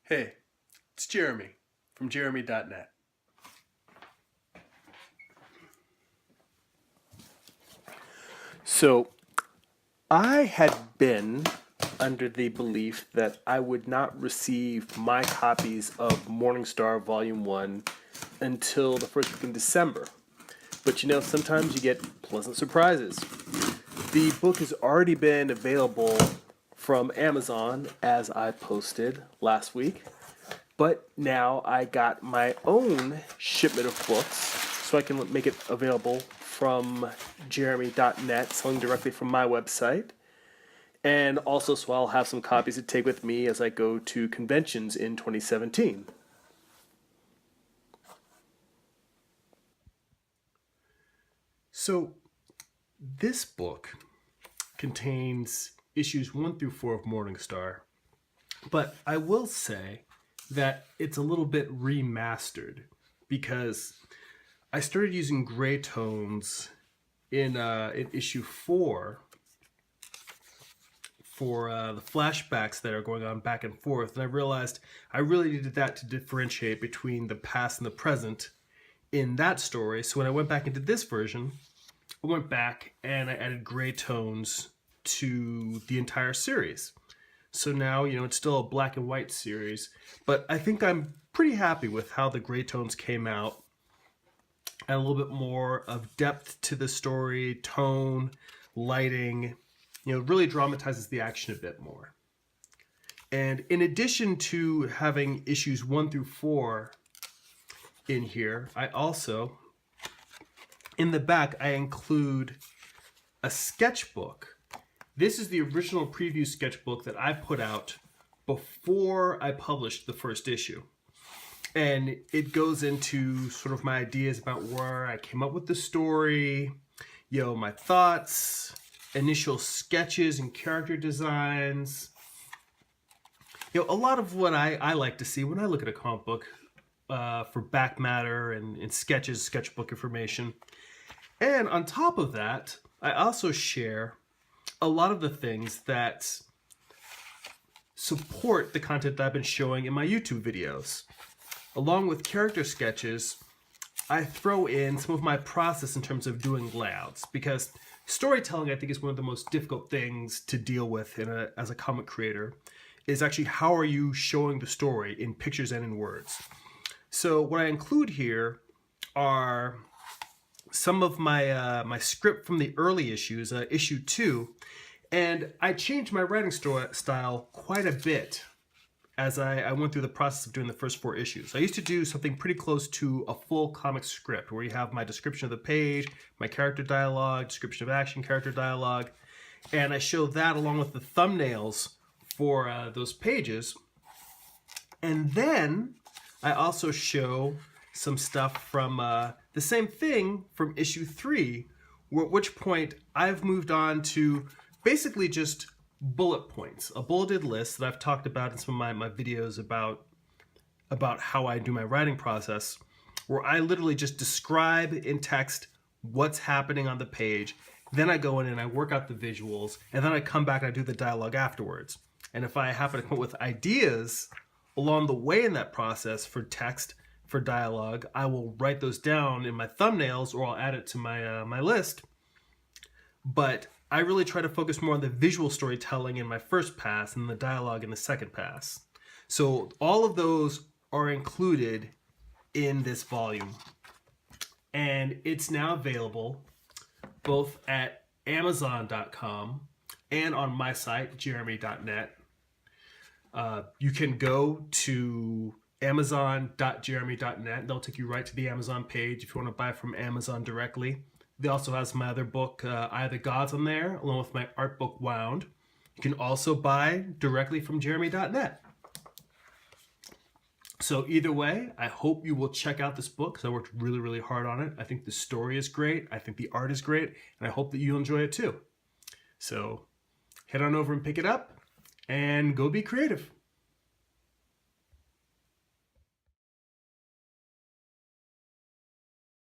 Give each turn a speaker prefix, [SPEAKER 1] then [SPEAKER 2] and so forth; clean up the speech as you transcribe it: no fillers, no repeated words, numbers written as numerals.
[SPEAKER 1] Hey, it's Jeremy from Gerimi.net. So, I had been under the belief that I would not receive my copies of Morningstar Volume 1 until the first week in December. But you know, sometimes you get pleasant surprises. The book has already been available from Amazon, as I posted last week. But now I got my own shipment of books, so I can make it available from Jeremy.net, selling directly from my website. And also, so I'll have some copies to take with me as I go to conventions in 2017. So, this book contains issues 1 through 4 of Morningstar, but I will say that it's a little bit remastered because I started using gray tones in issue 4 for the flashbacks that are going on back and forth, and I realized I really needed that to differentiate between the past and the present in that story. So when I went back into this version, I went back and I added gray tones to the entire series. So now, you know, it's still a black and white series, but I think I'm pretty happy with how the gray tones came out. And a little bit more of depth to the story, tone, lighting, you know, really dramatizes the action a bit more. And in addition to having issues 1 through 4 in here, I also, in the back, I include a sketchbook. This is the original preview sketchbook that I put out before I published the first issue. And it goes into sort of my ideas about where I came up with the story, you know, my thoughts, initial sketches and character designs. You know, a lot of what I like to see when I look at a comic book for back matter and sketches, sketchbook information. And on top of that, I also share a lot of the things that support the content that I've been showing in my YouTube videos. Along with character sketches, I throw in some of my process in terms of doing layouts, because storytelling, I think, is one of the most difficult things to deal with as a comic creator, is actually how are you showing the story in pictures and in words. So what I include here are some of my script from the early issues, issue 2, and I changed my writing style quite a bit as I went through the process of doing the first 4 issues. I used to do something pretty close to a full comic script where you have my description of the page, my character dialogue, description of action, character dialogue, and I show that along with the thumbnails for those pages. And then I also show some stuff from the same thing from issue 3, at which point I've moved on to basically just bullet points, a bulleted list that I've talked about in some of my videos about how I do my writing process, where I literally just describe in text what's happening on the page. Then I go in and I work out the visuals, and then I come back and I do the dialogue afterwards. And if I happen to come up with ideas along the way in that process for text, for dialogue, I will write those down in my thumbnails, or I'll add it to my list. But I really try to focus more on the visual storytelling in my first pass and the dialogue in the second pass. So all of those are included in this volume. And it's now available both at Amazon.com and on my site, Jeremy.net. You can go to Amazon.Jeremy.net. They'll take you right to the Amazon page if you want to buy from Amazon directly. They also has my other book, Eye of the Gods, on there, along with my art book, Wound. You can also buy directly from Jeremy.net. So either way, I hope you will check out this book, because I worked really, really hard on it. I think the story is great. I think the art is great. And I hope that you'll enjoy it too. So head on over and pick it up, and go be creative.